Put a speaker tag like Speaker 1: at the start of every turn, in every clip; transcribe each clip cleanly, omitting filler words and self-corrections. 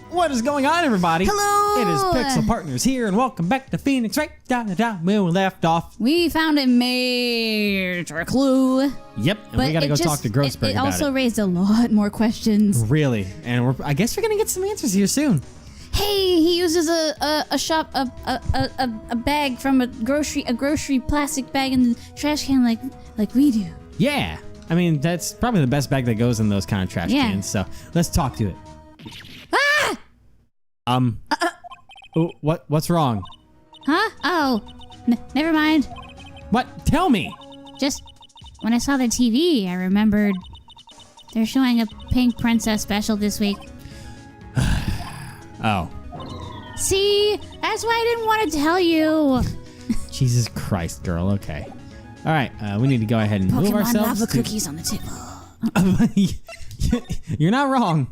Speaker 1: What is going on, everybody?
Speaker 2: Hello!
Speaker 1: It is Pixel Partners here, and welcome back to Phoenix, right down where we left off.
Speaker 2: We found a major clue.
Speaker 1: Yep, and we gotta go talk to Grossberg about it.
Speaker 2: It also raised a lot more questions.
Speaker 1: Really, and I guess we're gonna get some answers here soon.
Speaker 2: Hey, he uses a bag from a grocery plastic bag in the trash can like we do.
Speaker 1: Yeah, I mean that's probably the best bag that goes in those kind of trash cans. So let's talk to it. What's wrong?
Speaker 2: Huh? Oh, never mind.
Speaker 1: What? Tell me.
Speaker 2: Just when I saw the TV, I remembered they're showing a Pink Princess special this week.
Speaker 1: Oh.
Speaker 2: See, that's why I didn't want to tell you.
Speaker 1: Jesus Christ, girl. Okay. All right, we need to go ahead and move ourselves.
Speaker 2: Lava cookies on the table.
Speaker 1: You're not wrong.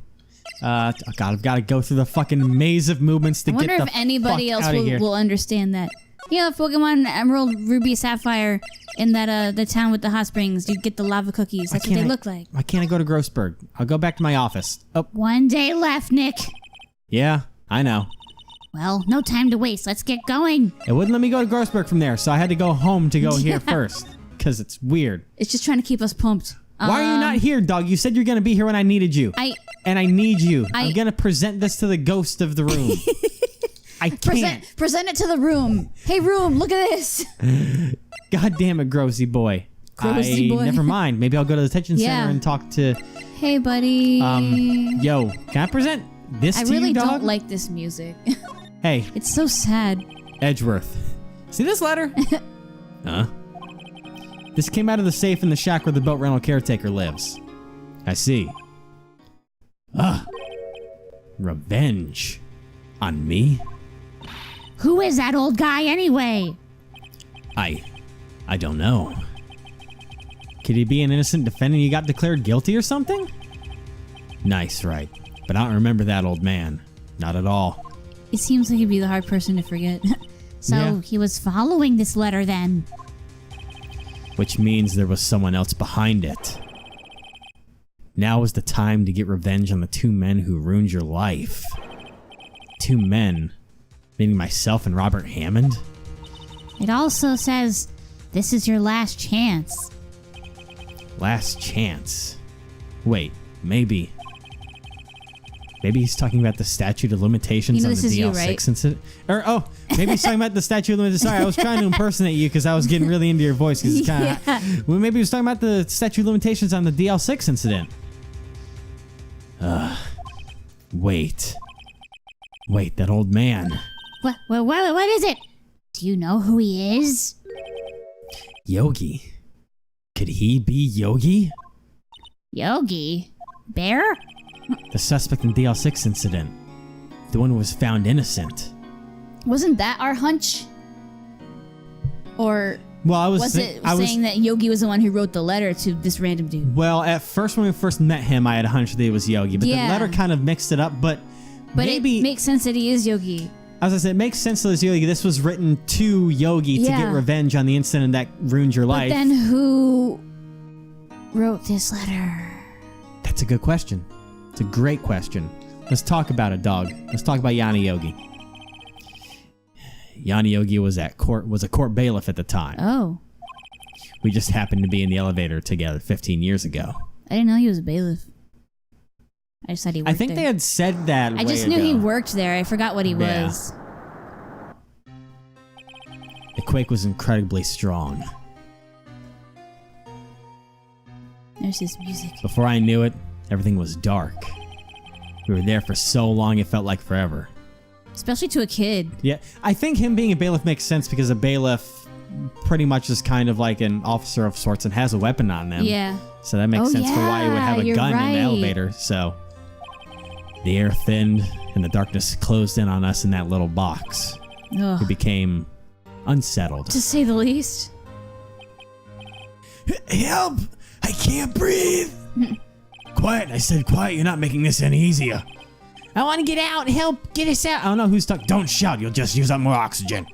Speaker 1: God, I've got to go through the fucking maze of movements to get the fuck out of here.
Speaker 2: I wonder if anybody else will understand that. You know, Pokemon Emerald, Ruby, Sapphire, in that the town with the hot springs, you get the lava cookies. That's what they look like.
Speaker 1: Why can't I go to Grossberg? I'll go back to my office. Oh.
Speaker 2: One day left, Nick.
Speaker 1: Yeah, I know.
Speaker 2: Well, no time to waste. Let's get going.
Speaker 1: It wouldn't let me go to Grossberg from there, so I had to go home to go here first. Because it's weird.
Speaker 2: It's just trying to keep us pumped.
Speaker 1: Why are you not here, dog? You said you're going to be here when I needed you. And I need you. I'm going to present this to the ghost of the room. I can't.
Speaker 2: Present it to the room. Hey, room, look at this.
Speaker 1: God damn it, Grossy boy.
Speaker 2: Grossy boy.
Speaker 1: Never mind. Maybe I'll go to the detention center and talk to...
Speaker 2: Hey, buddy.
Speaker 1: Yo, can I present this to you, dog?
Speaker 2: I really don't like this music.
Speaker 1: Hey.
Speaker 2: It's so sad.
Speaker 1: Edgeworth. See this letter? Huh? This came out of the safe in the shack where the boat rental caretaker lives. I see. Revenge. On me?
Speaker 2: Who is that old guy anyway?
Speaker 1: I don't know. Could he be an innocent defendant you got declared guilty or something? Nice, right. But I don't remember that old man. Not at all.
Speaker 2: It seems like he'd be the hard person to forget. So he was following this letter then.
Speaker 1: Which means there was someone else behind it. Now is the time to get revenge on the two men who ruined your life. Two men? Meaning myself and Robert Hammond?
Speaker 2: It also says, this is your last chance.
Speaker 1: Last chance? Wait, maybe he's talking about the statute of limitations on the DL-6 incident. Or, maybe he's talking about the statute of limitations. Sorry, I was trying to impersonate you because I was getting really into your voice. Cause it's kinda, well, maybe he was talking about the statute of limitations on the DL-6 incident. Wait, that old man.
Speaker 2: What is it? Do you know who he is?
Speaker 1: Yogi. Could he be Yogi?
Speaker 2: Yogi? Bear?
Speaker 1: The suspect in the DL-6 incident. The one who was found innocent.
Speaker 2: Wasn't that our hunch? Or
Speaker 1: was
Speaker 2: saying that Yogi was the one who wrote the letter to this random dude?
Speaker 1: Well, at first when we first met him, I had a hunch that it was Yogi. But the letter kind of mixed it up. But maybe...
Speaker 2: it makes sense that he is Yogi.
Speaker 1: As I said, it makes sense that it's Yogi. This was written to Yogi to get revenge on the incident that ruined your life.
Speaker 2: But then who wrote this letter?
Speaker 1: That's a good question. It's a great question. Let's talk about it, dog. Let's talk about Yanni Yogi. Yanni Yogi was a court bailiff at the time.
Speaker 2: Oh.
Speaker 1: We just happened to be in the elevator together 15 years ago.
Speaker 2: I didn't know he was a bailiff. I just thought he worked there.
Speaker 1: I think they had said that
Speaker 2: I just knew he worked there. I forgot what he was.
Speaker 1: The quake was incredibly strong.
Speaker 2: There's his music.
Speaker 1: Before I knew it, everything was dark. We were there for so long it felt like forever.
Speaker 2: Especially to a kid.
Speaker 1: Yeah, I think him being a bailiff makes sense because a bailiff pretty much is kind of like an officer of sorts and has a weapon on them.
Speaker 2: Yeah.
Speaker 1: So that makes sense for why he would have a gun in the elevator. So the air thinned and the darkness closed in on us in that little box.
Speaker 2: Ugh.
Speaker 1: We became unsettled.
Speaker 2: To say the least.
Speaker 1: Help! I can't breathe! Quiet, I said quiet, you're not making this any easier. I want to get out, help, get us out. I don't know who's stuck. Don't shout, you'll just use up more oxygen.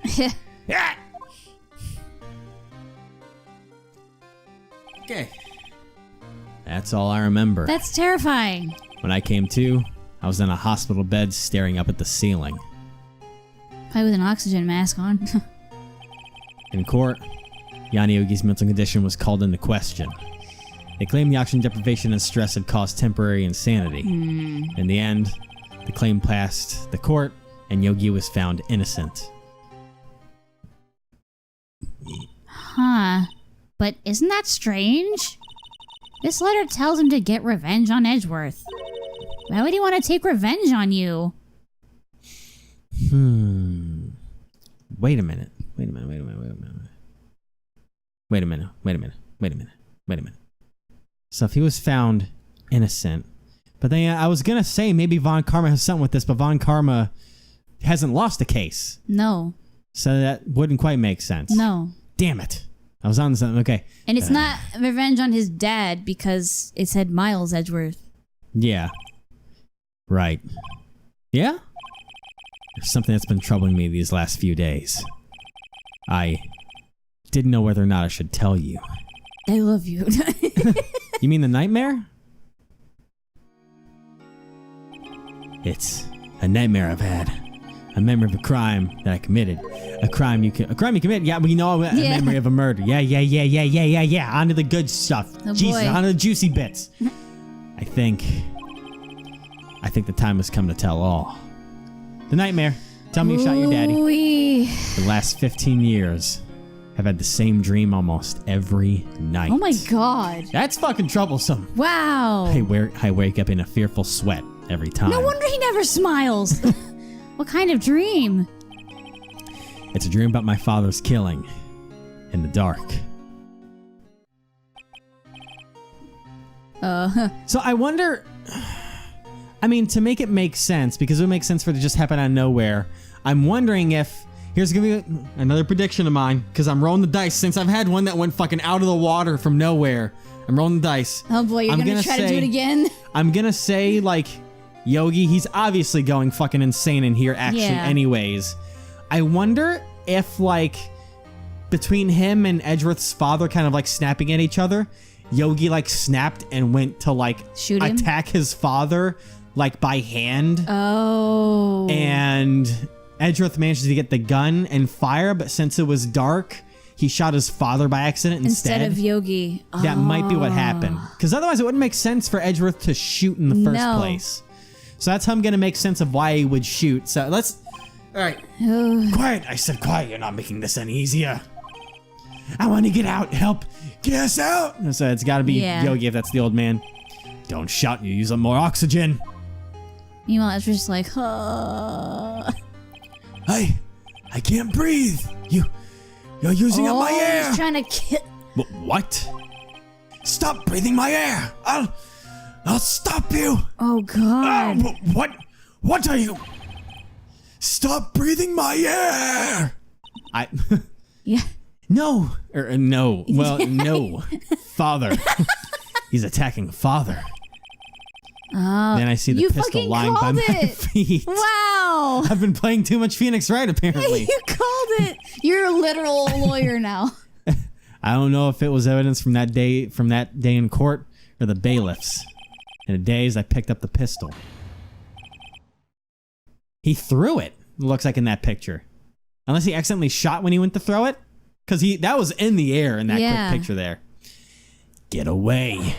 Speaker 1: Okay. That's all I remember.
Speaker 2: That's terrifying.
Speaker 1: When I came to, I was in a hospital bed staring up at the ceiling.
Speaker 2: Probably with an oxygen mask on.
Speaker 1: In court, Yogi's mental condition was called into question. They claimed the oxygen deprivation and stress had caused temporary insanity. In the end, the claim passed the court, and Yogi was found innocent.
Speaker 2: Huh. But isn't that strange? This letter tells him to get revenge on Edgeworth. Why would he want to take revenge on you?
Speaker 1: Wait a minute. So if he was found innocent, but then I was gonna say maybe Von Karma has something with this, but Von Karma hasn't lost a case.
Speaker 2: No.
Speaker 1: So that wouldn't quite make sense.
Speaker 2: No.
Speaker 1: Damn it. I was on something. Okay.
Speaker 2: And it's not revenge on his dad because it said Miles Edgeworth.
Speaker 1: Yeah. Right. Yeah? There's something that's been troubling me these last few days. I didn't know whether or not I should tell you.
Speaker 2: I love you.
Speaker 1: You mean the nightmare? It's a nightmare I've had. A memory of a crime that I committed. A crime you committed. Yeah, we know a memory of a murder. Yeah. On to the good stuff.
Speaker 2: Oh,
Speaker 1: Jesus,
Speaker 2: boy.
Speaker 1: on to the juicy bits. I think the time has come to tell all. The nightmare. Tell me you shot your daddy.
Speaker 2: Ooh-wee.
Speaker 1: The last 15 years, I've had the same dream almost every night.
Speaker 2: Oh my god.
Speaker 1: That's fucking troublesome.
Speaker 2: Wow.
Speaker 1: I wake up in a fearful sweat every time.
Speaker 2: No wonder he never smiles. What kind of dream?
Speaker 1: It's a dream about my father's killing in the dark. So I wonder, I mean, to make it make sense, because it would make sense for it to just happen out of nowhere, I'm wondering if, here's gonna be another prediction of mine, because I'm rolling the dice, since I've had one that went fucking out of the water from nowhere. I'm rolling the dice.
Speaker 2: Oh boy, you're gonna try to do it again?
Speaker 1: I'm gonna say, like, Yogi, he's obviously going fucking insane in here action anyways. I wonder if, like, between him and Edgeworth's father kind of like snapping at each other, Yogi like snapped and went to like
Speaker 2: shoot him?
Speaker 1: Attack his father like by hand.
Speaker 2: Oh.
Speaker 1: And Edgeworth managed to get the gun and fire, but since it was dark, he shot his father by accident instead
Speaker 2: of Yogi.
Speaker 1: That might be what happened. Because otherwise it wouldn't make sense for Edgeworth to shoot in the first place. So that's how I'm going to make sense of why he would shoot. So let's... All right. Quiet. I said quiet. You're not making this any easier. I want to get out. Help. Get us out. So it's got to be Yogi if that's the old man. Don't shout. You use up more oxygen.
Speaker 2: Meanwhile, it's just like,
Speaker 1: I can't breathe. You're using up my air.
Speaker 2: He's trying to kill...
Speaker 1: What? Stop breathing my air. I'll stop you.
Speaker 2: Oh, God.
Speaker 1: What are you? Stop breathing my air.
Speaker 2: Yeah.
Speaker 1: No. No. Well, no. Father. He's attacking father. Then I see the pistol lying by my feet.
Speaker 2: Wow.
Speaker 1: I've been playing too much Phoenix Wright, apparently.
Speaker 2: You called it. You're a literal lawyer now.
Speaker 1: I don't know if it was evidence from that day in court or the bailiffs. In a daze, I picked up the pistol. He threw it, looks like in that picture. Unless he accidentally shot when he went to throw it. Because that was in the air in that quick picture there. Get away.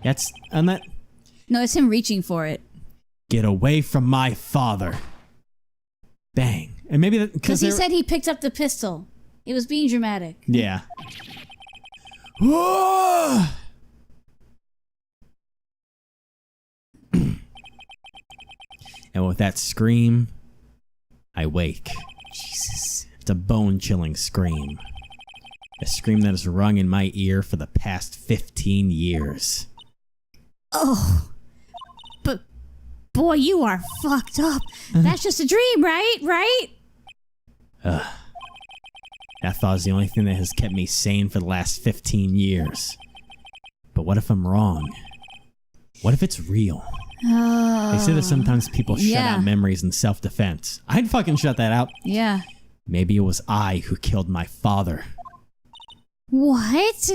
Speaker 2: No, it's him reaching for it.
Speaker 1: Get away from my father. Bang. And maybe
Speaker 2: because he said he picked up the pistol. It was being dramatic.
Speaker 1: Yeah. And with that scream, I wake.
Speaker 2: Jesus.
Speaker 1: It's a bone-chilling scream. A scream that has rung in my ear for the past 15 years.
Speaker 2: Oh. But, boy, you are fucked up. That's just a dream, right?
Speaker 1: That thought is the only thing that has kept me sane for the last 15 years. But what if I'm wrong? What if it's real? They say that sometimes people shut out memories in self-defense. I'd fucking shut that out.
Speaker 2: Yeah.
Speaker 1: Maybe it was I who killed my father.
Speaker 2: What?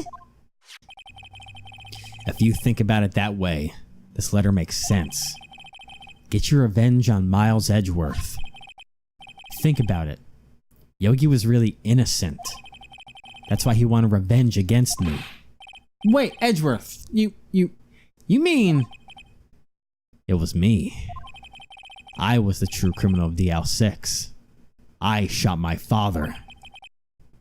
Speaker 1: If you think about it that way, this letter makes sense. Get your revenge on Miles Edgeworth. Think about it. Yogi was really innocent. That's why he wanted revenge against me. Wait, Edgeworth, you mean... It was me. I was the true criminal of DL-6. I shot my father.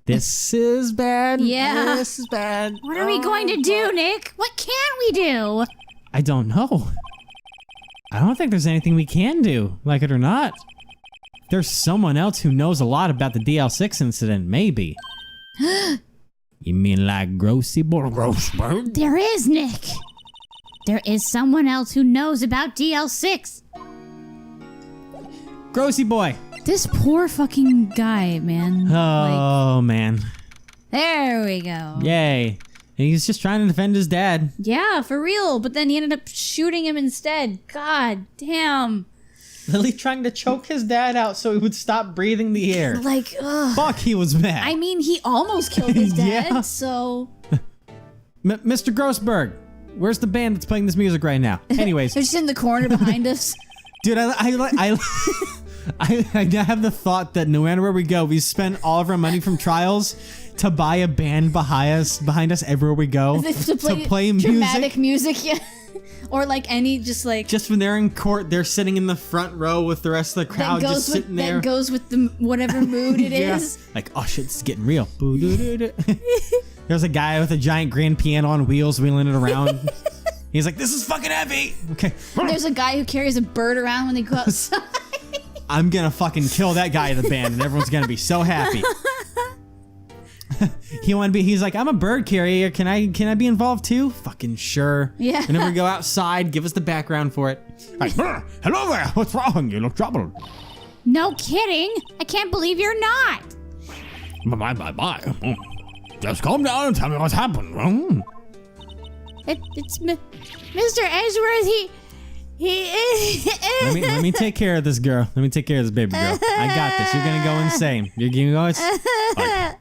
Speaker 1: This is bad.
Speaker 2: Yeah.
Speaker 1: This is bad.
Speaker 2: What are we going to do, Nick? What can we do?
Speaker 1: I don't know. I don't think there's anything we can do, like it or not. There's someone else who knows a lot about the DL-6 incident, maybe. You mean like Grossberg?
Speaker 2: There is, Nick. There is someone else who knows about DL-6.
Speaker 1: Grossy boy.
Speaker 2: This poor fucking guy, man.
Speaker 1: Oh, man.
Speaker 2: There we go.
Speaker 1: Yay. And he's just trying to defend his dad.
Speaker 2: Yeah, for real. But then he ended up shooting him instead. God damn.
Speaker 1: Lily trying to choke his dad out so he would stop breathing the air.
Speaker 2: Like, ugh.
Speaker 1: Fuck, he was mad.
Speaker 2: I mean, he almost killed his dad,
Speaker 1: Yeah.
Speaker 2: so...
Speaker 1: Mr. Grossberg, where's the band that's playing this music right now? Anyways.
Speaker 2: They're just in the corner behind us.
Speaker 1: Dude, I have the thought that no matter where we go, we spend all of our money from trials to buy a band behind us everywhere we go
Speaker 2: to play
Speaker 1: music.
Speaker 2: dramatic music, yeah. Or like any, just
Speaker 1: when they're in court, they're sitting in the front row with the rest of the crowd just sitting there.
Speaker 2: That goes with the whatever mood it is.
Speaker 1: Like, oh shit, it's getting real. There's a guy with a giant grand piano on wheels wheeling it around. He's like, this is fucking heavy. Okay.
Speaker 2: There's a guy who carries a bird around when they go outside.
Speaker 1: I'm gonna fucking kill that guy in the band and everyone's gonna be so happy. He's like, I'm a bird carrier. Can I be involved too? Fucking sure.
Speaker 2: Yeah.
Speaker 1: Whenever we go outside, give us the background for it. Like, hello there. What's wrong? You look troubled.
Speaker 2: No kidding. I can't believe you're not.
Speaker 1: My. Just calm down and tell me what's happened.
Speaker 2: It's Mr. Edgeworth.
Speaker 1: Let me take care of this girl. Let me take care of this baby girl. I got this. You're gonna go insane. You're gonna go.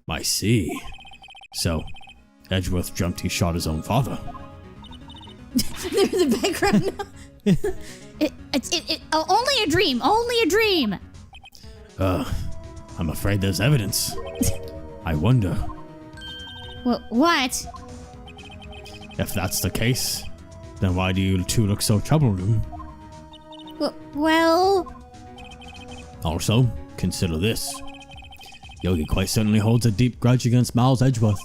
Speaker 1: I see. So, Edgeworth jumped. He shot his own father.
Speaker 2: There's the background. Only a dream. Only a dream.
Speaker 1: I'm afraid there's evidence. I wonder.
Speaker 2: What?
Speaker 1: If that's the case, then why do you two look so troubled?
Speaker 2: Well...
Speaker 1: Also, consider this. Yogi quite certainly holds a deep grudge against Miles Edgeworth.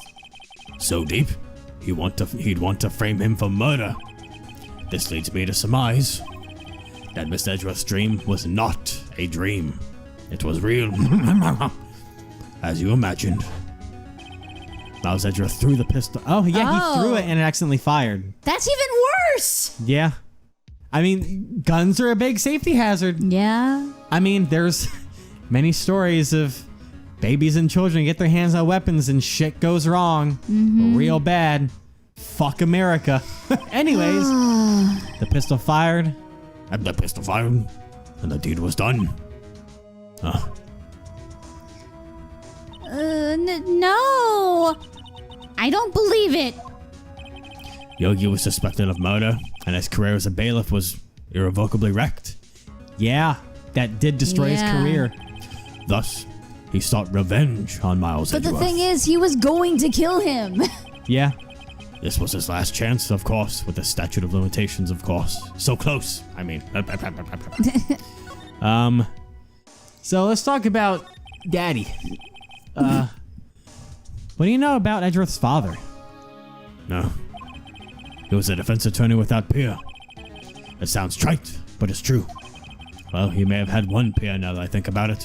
Speaker 1: So deep, he'd want to frame him for murder. This leads me to surmise that Miss Edgeworth's dream was not a dream. It was real, as you imagined. Miles Edgeworth threw the pistol. Oh, yeah, he threw it and it accidentally fired.
Speaker 2: That's even worse!
Speaker 1: Yeah. I mean, guns are a big safety hazard.
Speaker 2: Yeah.
Speaker 1: I mean, there's many stories of babies and children get their hands on weapons and shit goes wrong. Real bad. Fuck America. Anyways, the pistol fired. And the pistol fired. And the deed was done.
Speaker 2: No. I don't believe it.
Speaker 1: Yogi was suspected of murder, and his career as a bailiff was irrevocably wrecked. Yeah, that did destroy his career. Thus, he sought revenge on Miles Edgeworth.
Speaker 2: But the thing is, he was going to kill him.
Speaker 1: Yeah. This was his last chance, of course, with the statute of limitations, of course. So close. I mean. So let's talk about Daddy. What do you know about Edgeworth's father? No. He was a defense attorney without peer. It sounds trite, but it's true. Well, he may have had one peer now that I think about it.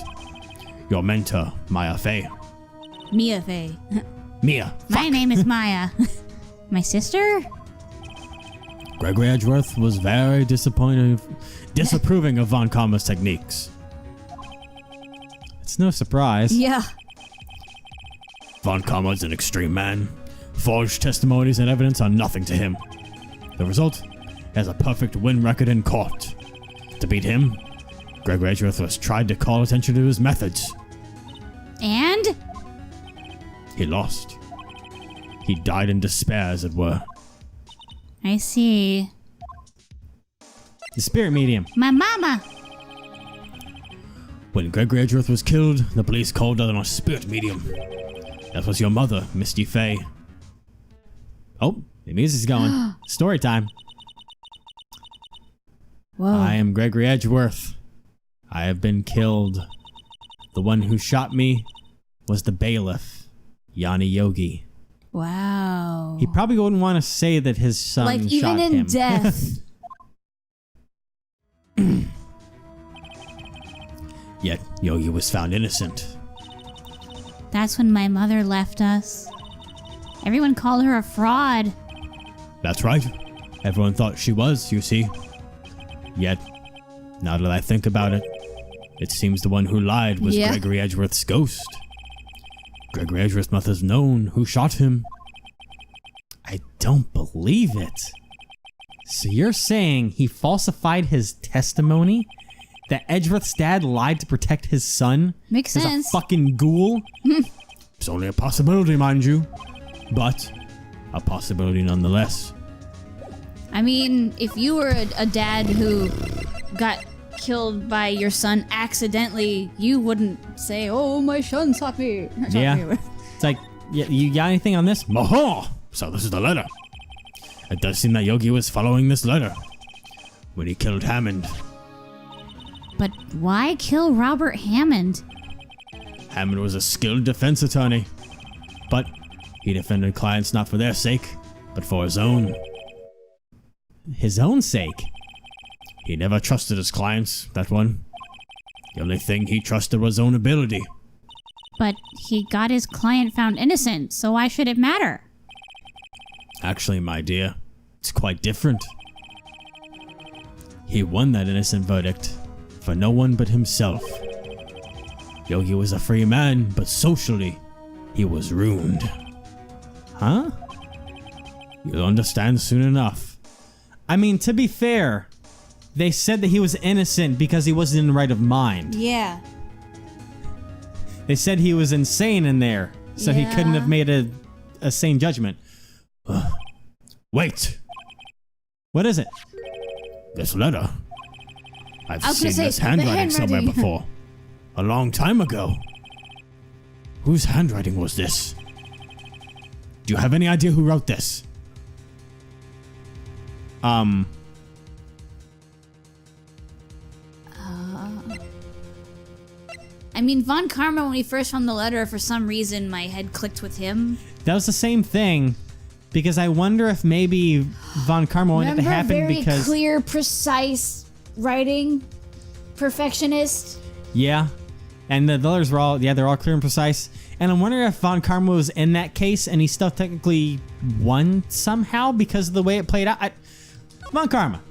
Speaker 1: Your mentor, Maya Fey.
Speaker 2: Mia Fey.
Speaker 1: Mia.
Speaker 2: My name is Maya. My sister?
Speaker 1: Gregory Edgeworth was very disapproving of von Karma's techniques. It's no surprise.
Speaker 2: Yeah.
Speaker 1: Von Karma is an extreme man. Forged testimonies and evidence are nothing to him. The result has a perfect win record in court. To beat him, Gregory Edgeworth was tried to call attention to his methods.
Speaker 2: And?
Speaker 1: He lost. He died in despair, as it were.
Speaker 2: I see.
Speaker 1: The spirit medium.
Speaker 2: My mama.
Speaker 1: When Gregory Edgeworth was killed, the police called on a spirit medium. That was your mother, Misty Faye. Oh, the music's going. Story time.
Speaker 2: Whoa.
Speaker 1: I am Gregory Edgeworth. I have been killed. The one who shot me was the bailiff, Yanni Yogi.
Speaker 2: Wow.
Speaker 1: He probably wouldn't want to say that his son
Speaker 2: like,
Speaker 1: shot
Speaker 2: even in
Speaker 1: him.
Speaker 2: death.
Speaker 1: Yet Yogi was found innocent.
Speaker 2: That's when my mother left us. Everyone called her a fraud.
Speaker 1: That's right. Everyone thought she was, you see. Yet, now that I think about it, it seems the one who lied was Gregory Edgeworth's ghost. Gregory Edgeworth must have known who shot him. I don't believe it. So you're saying he falsified his testimony? That Edgeworth's dad lied to protect his son?
Speaker 2: Makes sense.
Speaker 1: A fucking ghoul? It's only a possibility, mind you. But a possibility nonetheless.
Speaker 2: I mean, if you were a dad who got killed by your son accidentally, you wouldn't say, "Oh, my son shot me."
Speaker 1: Yeah. It's like, you got anything on this? Maho! So this is the letter. It does seem that Yogi was following this letter when he killed Hammond.
Speaker 2: But why kill Robert Hammond?
Speaker 1: Hammond was a skilled defense attorney, but he defended clients not for their sake, but for his own. His own sake? He never trusted his clients, that one. The only thing he trusted was his own ability.
Speaker 2: But he got his client found innocent, so why should it matter?
Speaker 1: Actually, my dear, it's quite different. He won that innocent verdict for no one but himself. Yogi was a free man, but socially, he was ruined. Huh? You'll understand soon enough. I mean, to be fair, they said that he was innocent because he wasn't in the right of mind.
Speaker 2: Yeah.
Speaker 1: They said he was insane in there, so he couldn't have made a sane judgment. Wait! What is it? This letter. I've seen this handwriting somewhere before. A long time ago. Whose handwriting was this? Do you have any idea who wrote this?
Speaker 2: I mean, Von Karma, when he first found the letter, for some reason, my head clicked with him.
Speaker 1: That was the same thing, because I wonder if maybe Von Karma wanted it to happen because...
Speaker 2: very clear, precise writing, perfectionist.
Speaker 1: Yeah, and the letters were all, they're all clear and precise. And I'm wondering if Von Karma was in that case and he still technically won somehow because of the way it played out. Von Karma.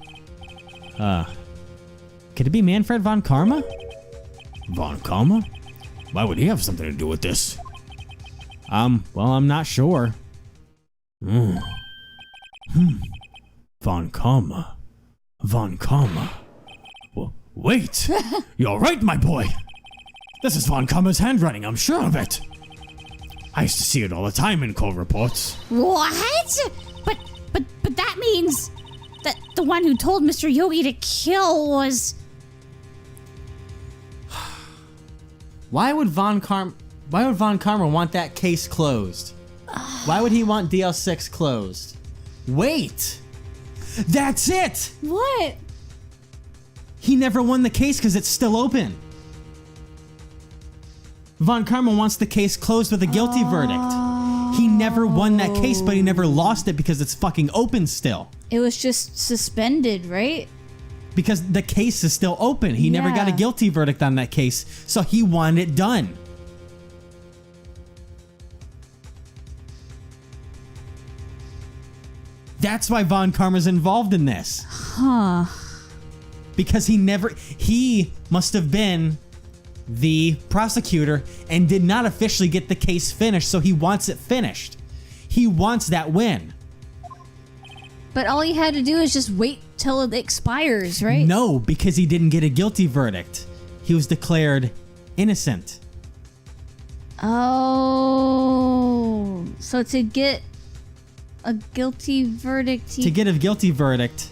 Speaker 1: Could it be Manfred Von Karma? Von Karma? Why would he have something to do with this? Well, I'm not sure. Von Karma. Von Karma. Wait! You're right, my boy! This is Von Karma's handwriting, I'm sure of it! I used to see it all the time in cold reports.
Speaker 2: What? But that means that the one who told Mr. Yogi to kill was...
Speaker 1: Why would Von Karma want that case closed? Why would he want DL-6 closed? Wait! That's it!
Speaker 2: What?
Speaker 1: He never won the case because it's still open. Von Karma wants the case closed with a guilty verdict. He never won that case, but he never lost it because it's fucking open still.
Speaker 2: It was just suspended, right?
Speaker 1: Because the case is still open. He never got a guilty verdict on that case, so he wanted it done. That's why Von Karma's involved in this.
Speaker 2: Huh.
Speaker 1: Because he must have been the prosecutor and did not officially get the case finished, so he wants it finished. He wants that win.
Speaker 2: But all he had to do is just wait till it expires, right?
Speaker 1: No, because he didn't get a guilty verdict. He was declared innocent.
Speaker 2: Oh, so to get a guilty verdict...
Speaker 1: To get a guilty verdict,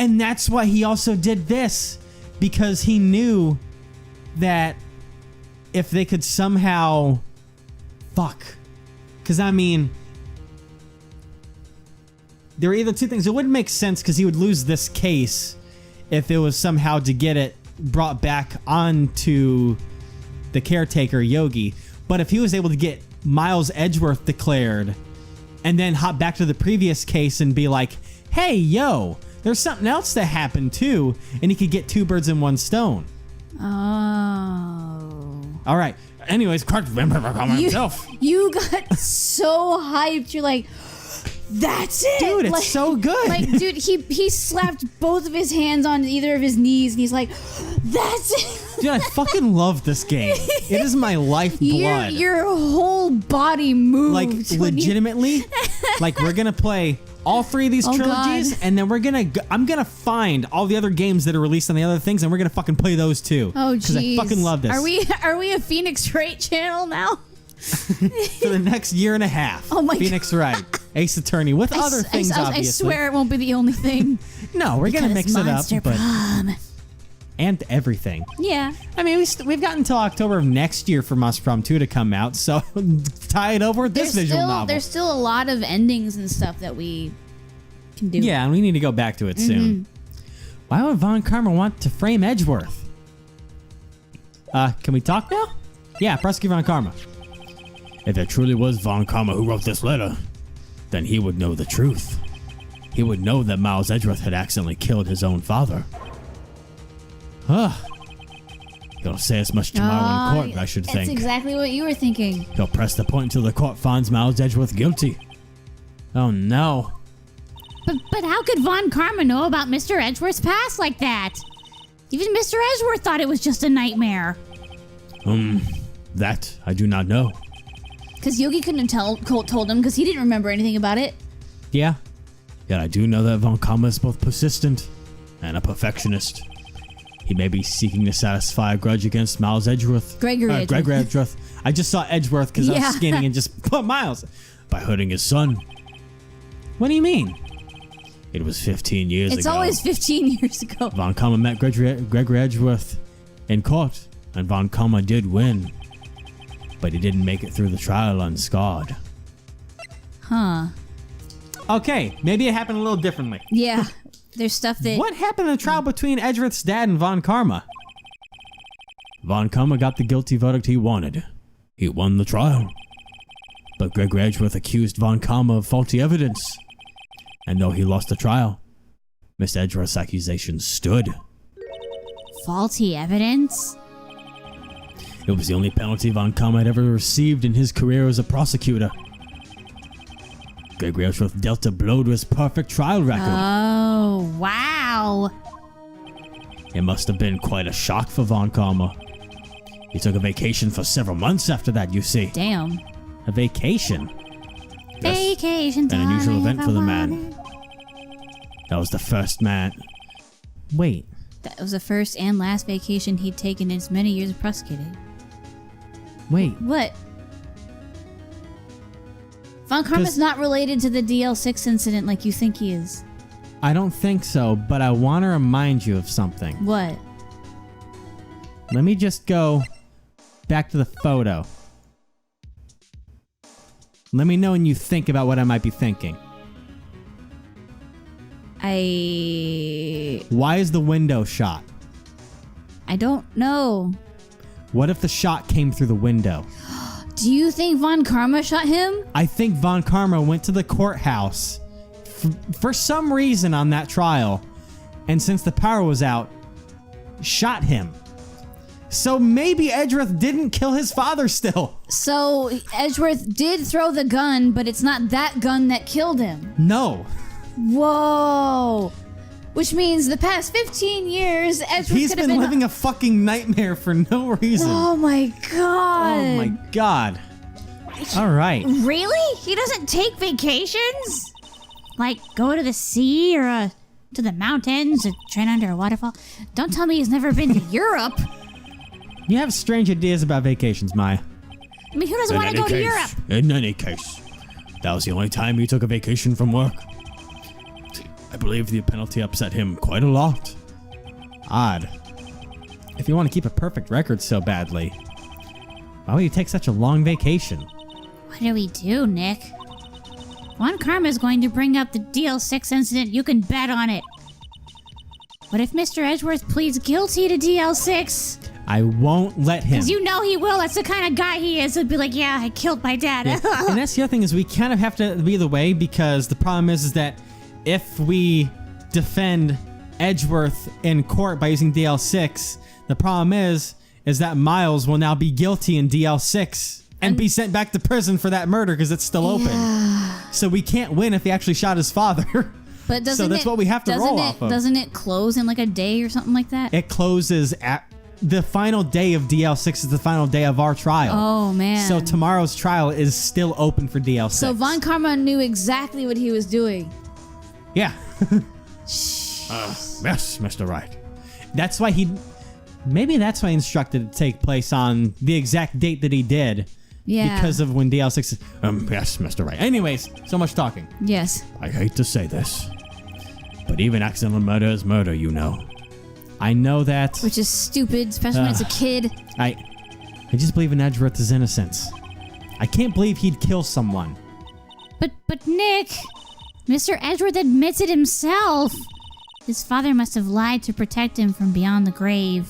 Speaker 1: And that's why he also did this. Because he knew that if they could somehow... Fuck. Because, I mean... There are either two things. It wouldn't make sense because he would lose this case if it was somehow to get it brought back onto the caretaker, Yogi. But if he was able to get Miles Edgeworth declared and then hop back to the previous case and be like, hey, yo, there's something else that happened too, and he could get two birds in one stone.
Speaker 2: Oh.
Speaker 1: All right. Anyways, Clark himself.
Speaker 2: You got so hyped. You're like, that's it,
Speaker 1: dude. It's so good.
Speaker 2: Like, dude, he slapped both of his hands on either of his knees, and he's like, that's it.
Speaker 1: Dude, I fucking love this game. It is my lifeblood.
Speaker 2: Your whole body moved.
Speaker 1: Like, legitimately. Like, we're gonna play all three of these trilogies, and then I'm gonna find all the other games that are released on the other things, and we're gonna fucking play those too.
Speaker 2: Oh,
Speaker 1: jeez. Because I fucking love this.
Speaker 2: Are we a Phoenix Wright channel now?
Speaker 1: For the next year and a half.
Speaker 2: Oh my
Speaker 1: Phoenix Wright, Ace Attorney, with other things, obviously.
Speaker 2: I swear it won't be the only thing.
Speaker 1: No, we're gonna mix it up, but
Speaker 2: Prom.
Speaker 1: And everything.
Speaker 2: Yeah.
Speaker 1: I mean, we've got until October of next year for Monster Prom 2 to come out, so tie it over with this visual novel.
Speaker 2: There's still a lot of endings and stuff that we can do.
Speaker 1: Yeah, and we need to go back to it soon. Why would Von Karma want to frame Edgeworth? Can we talk now? Yeah, prosecute Von Karma. If it truly was Von Karma who wrote this letter, then he would know the truth. He would know that Miles Edgeworth had accidentally killed his own father. He'll say as much tomorrow in court, I should think.
Speaker 2: That's exactly what you were thinking.
Speaker 1: He'll press the point until the court finds Miles Edgeworth guilty. Oh no.
Speaker 2: But how could Von Karma know about Mr. Edgeworth's past like that? Even Mr. Edgeworth thought it was just a nightmare.
Speaker 1: That I do not know.
Speaker 2: Because Yogi couldn't have told him because he didn't remember anything about it.
Speaker 1: Yeah. Yet I do know that Von Karma is both persistent and a perfectionist. He may be seeking to satisfy a grudge against Miles Edgeworth. Gregory Edgeworth. I just saw Edgeworth because I was scanning and just put Miles. By hurting his son. What do you mean? It was 15 years ago.
Speaker 2: It's always 15 years ago.
Speaker 1: Von Karma met Gregory Edgeworth in court, and Von Karma did win. But he didn't make it through the trial unscarred.
Speaker 2: Huh.
Speaker 1: Okay, maybe it happened a little differently.
Speaker 2: Yeah, there's stuff that...
Speaker 1: What happened in the trial between Edgeworth's dad and Von Karma? Von Karma got the guilty verdict he wanted. He won the trial. But Gregory Edgeworth accused Von Karma of faulty evidence. And though he lost the trial, Mr. Edgeworth's accusations stood.
Speaker 2: Faulty evidence?
Speaker 1: It was the only penalty Von Karma had ever received in his career as a prosecutor. Gregory Edgeworth dealt a blow to his perfect trial record.
Speaker 2: Oh, wow.
Speaker 1: It must have been quite a shock for Von Karma. He took a vacation for several months after that, you see.
Speaker 2: Damn.
Speaker 1: A vacation?
Speaker 2: Vacation time.
Speaker 1: An unusual event for the man. That was the first man. Wait.
Speaker 2: That was the first and last vacation he'd taken in his many years of prosecuting.
Speaker 1: Wait.
Speaker 2: What? Von Karma's not related to the DL-6 incident like you think he is.
Speaker 1: I don't think so, but I want to remind you of something.
Speaker 2: What?
Speaker 1: Let me just go back to the photo. Let me know when you think about what I might be thinking. Why is the window shot?
Speaker 2: I don't know.
Speaker 1: What if the shot came through the window?
Speaker 2: Do you think Von Karma shot him?
Speaker 1: I think Von Karma went to the courthouse for some reason on that trial, and since the power was out, shot him. So maybe Edgeworth didn't kill his father still. So
Speaker 2: Edgeworth did throw the gun, but it's not that gun that killed him.
Speaker 1: No.
Speaker 2: Whoa. Which means the past 15 years, Edgeworth
Speaker 1: He's been living a fucking nightmare for no reason.
Speaker 2: Oh my god.
Speaker 1: Oh my god. All right.
Speaker 2: Really? He doesn't take vacations? Like go to the sea or to the mountains or train under a waterfall? Don't tell me he's never been to Europe.
Speaker 1: You have strange ideas about vacations, Maya.
Speaker 2: I mean, who doesn't want to go to Europe?
Speaker 1: In any case, that was the only time you took a vacation from work. believe the penalty upset him quite a lot. Odd. If you want to keep a perfect record so badly, why would you take such a long vacation?
Speaker 2: What do we do, Nick? Von Karma is going to bring up the DL-6 incident. You can bet on it. What if Mr. Edgeworth pleads guilty to DL-6?
Speaker 1: I won't let him.
Speaker 2: Because you know he will. That's the kind of guy he is. He'll be like, yeah, I killed my dad.
Speaker 1: Yeah. And that's the other thing is we kind of have to be the way, because the problem is that if we defend Edgeworth in court by using DL-6, the problem is that Miles will now be guilty in DL-6 and be sent back to prison for that murder because it's still open. So we can't win if he actually shot his father.
Speaker 2: But
Speaker 1: so that's what we have to roll off of.
Speaker 2: Doesn't it close in like a day or something like that?
Speaker 1: It closes at the final day of DL-6 is the final day of our trial.
Speaker 2: Oh, man.
Speaker 1: So tomorrow's trial is still open for DL-6.
Speaker 3: So Von Karma knew exactly what he was doing.
Speaker 1: Yeah. Yes, Mr. Wright. That's why maybe that's why he instructed it to take place on the exact date that he did.
Speaker 2: Yeah.
Speaker 1: Because of when DL-6 is... yes, Mr. Wright. Anyways, so much talking.
Speaker 2: Yes.
Speaker 1: I hate to say this, but even accidental murder is murder, you know. I know that.
Speaker 2: Which is stupid, especially when it's a kid.
Speaker 1: I just believe in Edgeworth's innocence. I can't believe he'd kill someone.
Speaker 2: But Nick, Mr. Edgeworth admits it himself. His father must have lied to protect him from beyond the grave.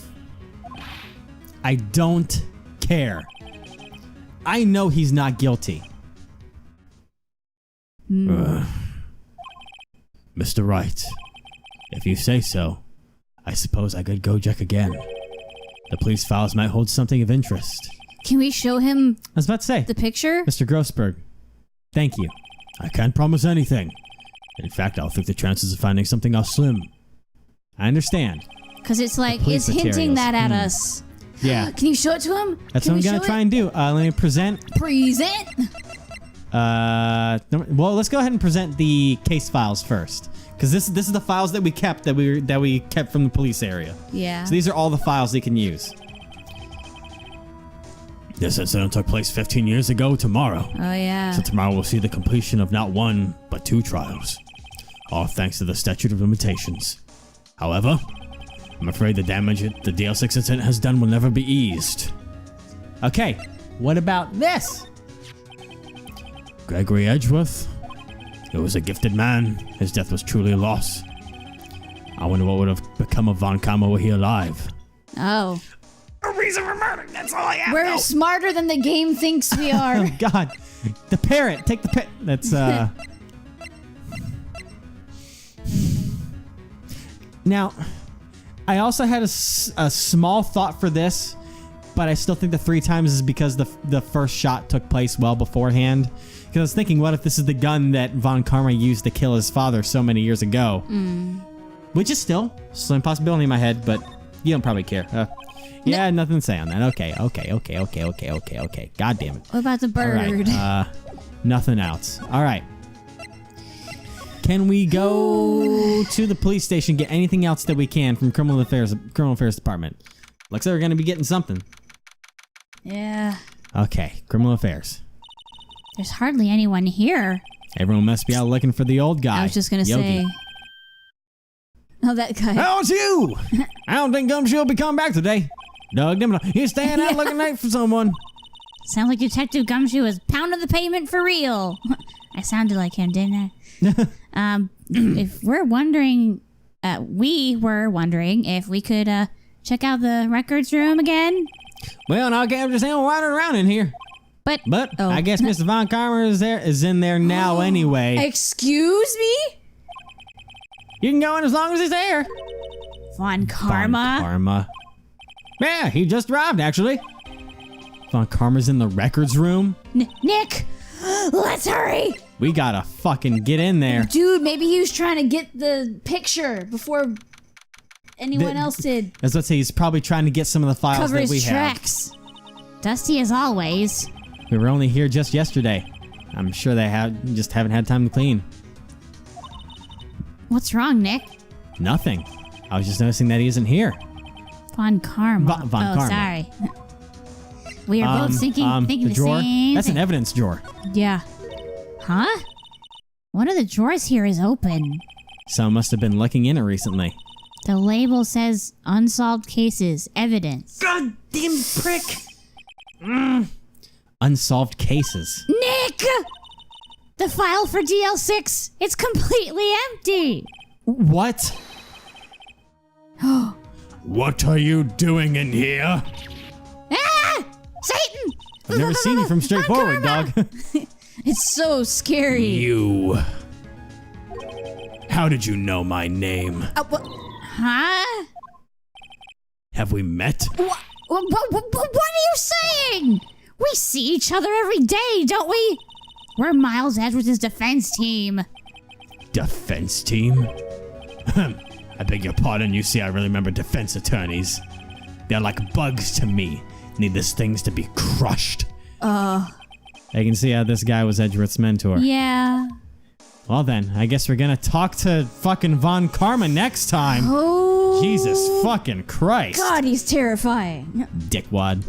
Speaker 1: I don't care. I know he's not guilty. Mr. Wright, if you say so, I suppose I could go check again. The police files might hold something of interest.
Speaker 2: Can we show him
Speaker 1: I was about to say,
Speaker 2: the picture?
Speaker 1: Mr. Grossberg, thank you. I can't promise anything. In fact, I'll think the chances of finding something are slim. I understand.
Speaker 2: Because it's like, it's hinting that at us.
Speaker 1: Yeah.
Speaker 2: Can you show it to him?
Speaker 1: That's what I'm going to try and do. Let me present.
Speaker 2: Present?
Speaker 1: Well, let's go ahead and present the case files first. Because this is the files that we kept that we kept from the police area.
Speaker 2: Yeah.
Speaker 1: So these are all the files they can use. This incident took place 15 years ago tomorrow.
Speaker 2: Oh, yeah.
Speaker 1: So tomorrow we'll see the completion of not one, but 2 trials. All thanks to the statute of limitations. However, I'm afraid the damage the DL-6 incident has done will never be eased. Okay, what about this? Gregory Edgeworth. He was a gifted man. His death was truly a loss. I wonder what would have become of Von Karma were he alive.
Speaker 2: Oh.
Speaker 1: A reason for murder. That's all I have.
Speaker 3: We're smarter than the game thinks we are.
Speaker 1: Oh, God. The parrot. Take the parrot. That's, Now, I also had a small thought for this, but I still think the 3 times is because the first shot took place well beforehand. Because I was thinking, what if this is the gun that Von Karma used to kill his father so many years ago? Which is still a slim possibility in my head, but you don't probably care. Yeah, nothing to say on that. Okay. God damn it.
Speaker 2: What about the bird?
Speaker 1: All right. Nothing else. All right. Can we go to the police station, get anything else that we can from Criminal Affairs Department? Looks like we're going to be getting something.
Speaker 2: Yeah.
Speaker 1: Okay, Criminal Affairs.
Speaker 2: There's hardly anyone here.
Speaker 1: Everyone must be out looking for the old guy.
Speaker 2: I was just going to say. Oh, that guy.
Speaker 1: How's you? I don't think Gumshoe will be coming back today. Doug Dimmock, he's staying out looking late for someone.
Speaker 2: Sounds like Detective Gumshoe is pounding the pavement for real. I sounded like him, didn't I? If we were wondering if we could check out the records room again.
Speaker 1: Well, I can't understand wandering around in here. But I guess Mr. Von Karma is in there now anyway.
Speaker 3: Excuse me?
Speaker 1: You can go in as long as he's there.
Speaker 2: Von Karma?
Speaker 1: Von Karma. Yeah, he just arrived, actually. Von Karma's in the records room.
Speaker 2: Nick, let's hurry.
Speaker 1: We gotta fucking get in there.
Speaker 3: Dude, maybe he was trying to get the picture before anyone else did.
Speaker 1: As let's say, he's probably trying to get some of the files
Speaker 2: Cover
Speaker 1: that we
Speaker 2: his tracks. Dusty as always.
Speaker 1: We were only here just yesterday. I'm sure they just haven't had time to clean.
Speaker 2: What's wrong, Nick?
Speaker 1: Nothing. I was just noticing that he isn't here.
Speaker 2: Von Karma.
Speaker 1: Von Karma.
Speaker 2: Sorry. We are both thinking the
Speaker 1: drawer?
Speaker 2: same
Speaker 1: That's
Speaker 2: thing.
Speaker 1: an evidence drawer.
Speaker 2: Yeah. Huh? One of the drawers here is open.
Speaker 1: Someone must have been looking in it recently.
Speaker 2: The label says unsolved cases, evidence.
Speaker 1: Goddamn prick! Unsolved cases.
Speaker 2: Nick! The file for DL-6, it's completely empty.
Speaker 1: What? What are you doing in here?
Speaker 2: Ah! Satan!
Speaker 1: I've never seen you from straightforward, dog.
Speaker 3: It's so scary.
Speaker 1: You. How did you know my name?
Speaker 2: Huh?
Speaker 1: Have we met?
Speaker 2: What are you saying? We see each other every day, don't we? We're Miles Edgeworth's defense team.
Speaker 1: Defense team? I beg your pardon, you see, I really remember defense attorneys. They're like bugs to me. Need these things to be crushed. I can see how this guy was Edgeworth's mentor.
Speaker 2: Yeah.
Speaker 1: Well then, I guess we're gonna talk to fucking Von Karma next time.
Speaker 3: Oh.
Speaker 1: Jesus fucking Christ.
Speaker 3: God, he's terrifying.
Speaker 1: Dickwad.